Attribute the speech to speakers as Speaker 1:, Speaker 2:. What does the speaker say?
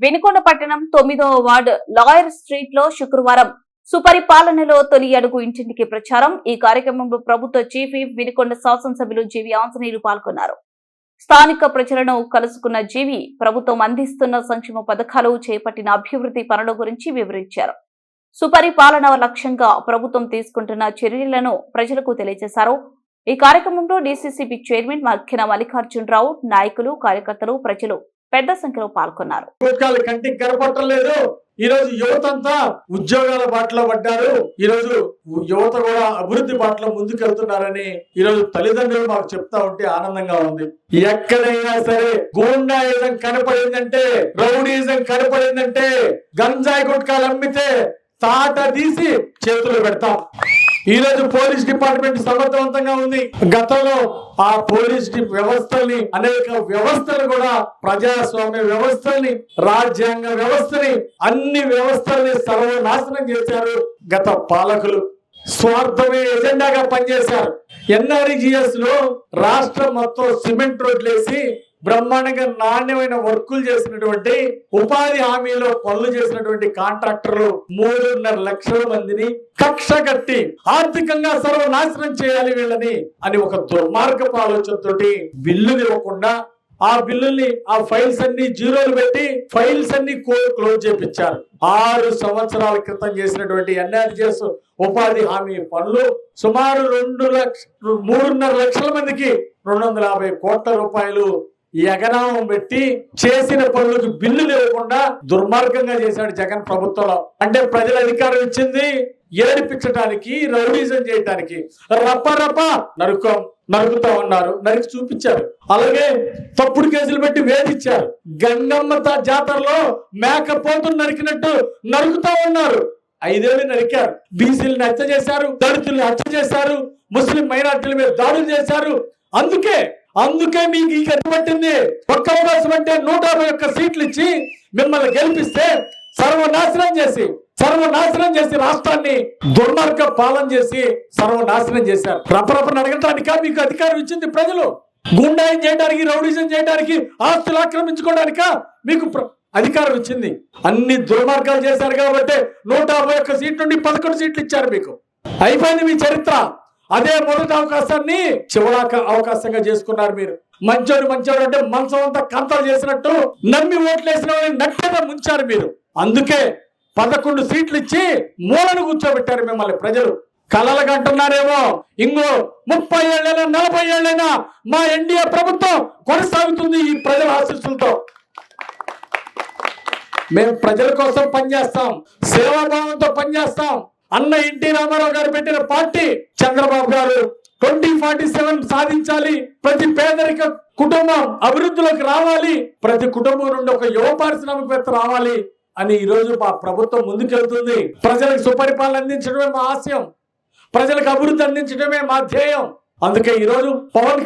Speaker 1: వినుకొండ పట్టణం 9వ ward lawyer street లో శుక్రవారం సుపరిపాలనలో తొలి అడుగు ఇంటింటికి ప్రచారం. ఈ కార్యక్రమంలో ప్రభుత్వ చీఫ్ విప్ వినుకొండ శాసనసభ్యులు జీవి ఆంజనేయులు పాల్గొన్నారు. స్థానిక ప్రజలను కలుసుకున్న జీవి ప్రభుత్వం అందిస్తున్న సంక్షేమ పథకాలు, చేపట్టిన అభివృద్ధి పనుల గురించి వివరించారు. సుపరిపాలన లక్ష్యంగా ప్రభుత్వం తీసుకుంటున్న చర్యలను ప్రజలకు తెలియజేశారు. ఈ కార్యక్రమంలో డీసీసీబీ చైర్మన్ మక్కిన మల్లికార్జునరావు, నాయకులు, కార్యకర్తలు, ప్రజలు పెద్ద సంఖ్యలో పాల్గొన్నారు.
Speaker 2: కంటికి కనపట్టలేదు. ఈ రోజు యువతంతా ఉద్యోగాల బాటలో పడ్డారు. ఈ రోజు యువత కూడా అభివృద్ధి బాటలో ముందుకెళ్తున్నారని ఈ రోజు తల్లిదండ్రులు మాకు చెప్తా ఉంటే ఆనందంగా ఉంది. ఎక్కడైనా సరే గూండాయిజం కనపడిందంటే, రౌడీజం కనపడిందంటే, గంజాయి గుట్కాలు అమ్మితే తాట తీసి చేతులు పెడతాం. ఈ రోజు పోలీస్ డిపార్ట్మెంట్ సమర్థవంతంగా ఉంది. గతంలో ఆ పోలీస్ వ్యవస్థల్ని, అనేక వ్యవస్థలు కూడా ప్రజాస్వామ్య వ్యవస్థల్ని, రాజ్యాంగ వ్యవస్థని, అన్ని వ్యవస్థల్ని సర్వనాశనం చేశారు గత పాలకులు. స్వార్థమే ఎజెండాగా పనిచేశారు. ఎన్ఆర్ఈజీఎస్ లో రాష్ట్రం మొత్తం సిమెంట్ రోడ్లు వేసి బ్రహ్మాండంగా నాణ్యమైన వర్కులు చేసినటువంటి, ఉపాధి హామీలో పనులు చేసినటువంటి కాంట్రాక్టర్లు 3.5 లక్షల మందిని కక్ష కట్టి ఆర్థికంగా సర్వనాశనం చేయాలి వీళ్ళని అని ఒక దుర్మార్గపు ఆలోచనతోటి బిల్లులు ఇవ్వకుండా ఆ బిల్లుల్ని, ఆ ఫైల్స్ అన్ని జీరోలు పెట్టి ఫైల్స్ అన్ని క్లోజ్ చేపించారు. 6 సంవత్సరాల క్రితం చేసినటువంటి ఎన్ఆర్జీఎస్ ఉపాధి హామీ పనులు సుమారు 3.5 లక్షల మందికి 250 కోట్ల రూపాయలు ఎగనామం పెట్టి చేసిన పనులకు బిల్లులు ఇవ్వకుండా దుర్మార్గంగా చేశాడు జగన్ ప్రభుత్వంలో. అంటే ప్రజల అధికారం ఇచ్చింది ఏడిపించడానికి, రౌడీజం చేయడానికి. రప్ప నరుకుతా ఉన్నారు, నరికి చూపించారు. అలాగే తప్పుడు కేసులు పెట్టి వేధించారు. గంగమ్మ జాతరలో మేకపోతులు నరికినట్టు నరుకుతా ఉన్నారు. 5 ఏళ్ళు నరికారు. బీసీలను హత్య చేశారు, దళితులను హత్య చేశారు, ముస్లిం మైనార్టీల మీద దాడులు చేశారు. అందుకే మీకు ఈ గతి పట్టింది. ఒక్క అవకాశం అంటే 151 సీట్లు ఇచ్చి మిమ్మల్ని గెలిపిస్తే సర్వనాశనం చేసి రాష్ట్రాన్ని దుర్మార్గ పాలన చేసి సర్వనాశనం చేశారు. రప్పరప్పని అడగటానికా మీకు అధికారం ఇచ్చింది ప్రజలు? గుండాయం చేయడానికి, రౌడీజం చేయడానికి, ఆస్తులు ఆక్రమించుకోవడానికా మీకు అధికారం ఇచ్చింది? అన్ని దుర్మార్గాలు చేశారు కాబట్టి 151 సీట్ల నుండి 11 సీట్లు ఇచ్చారు మీకు. అయిపోయింది మీ చరిత్ర. అదే మొదటి అవకాశాన్ని చివరాక అవకాశంగా చేసుకున్నారు మీరు. మంచోడు అంటే మంచం అంతా కంతలు చేసినట్టు నమ్మి ఓట్లేసిన వాళ్ళని నట్టేదా ముంచారు మీరు. అందుకే 11 సీట్లు ఇచ్చి మూలను కూర్చోబెట్టారు మిమ్మల్ని ప్రజలు. కలలుగా అంటున్నారేమో ఇంకో 30 ఏళ్ళైనా 40 ఏళ్ళైనా మా ఎన్డీఏ ప్రభుత్వం కొనసాగుతుంది ఈ ప్రజల ఆశీస్సులతో. మేము ప్రజల కోసం పనిచేస్తాం, సేవాభావంతో పనిచేస్తాం. అన్న ఎన్టీ రామారావు గారు పెట్టిన పార్టీ చంద్రబాబు గారు 2047 సాధించాలి, ప్రతి పేదరిక కుటుంబం అభివృద్ధిలోకి రావాలి, ప్రతి కుటుంబం నుండి ఒక యువ పారిశ్రామికవేత్త రావాలి అని ఈ రోజు మా ప్రభుత్వం ముందుకెళ్తుంది. ప్రజలకు సుపరిపాలన అందించడమే మా ఆశయం, ప్రజలకు అభివృద్ధి అందించడమే మా ధ్యేయం. అందుకే ఈ రోజు పవన్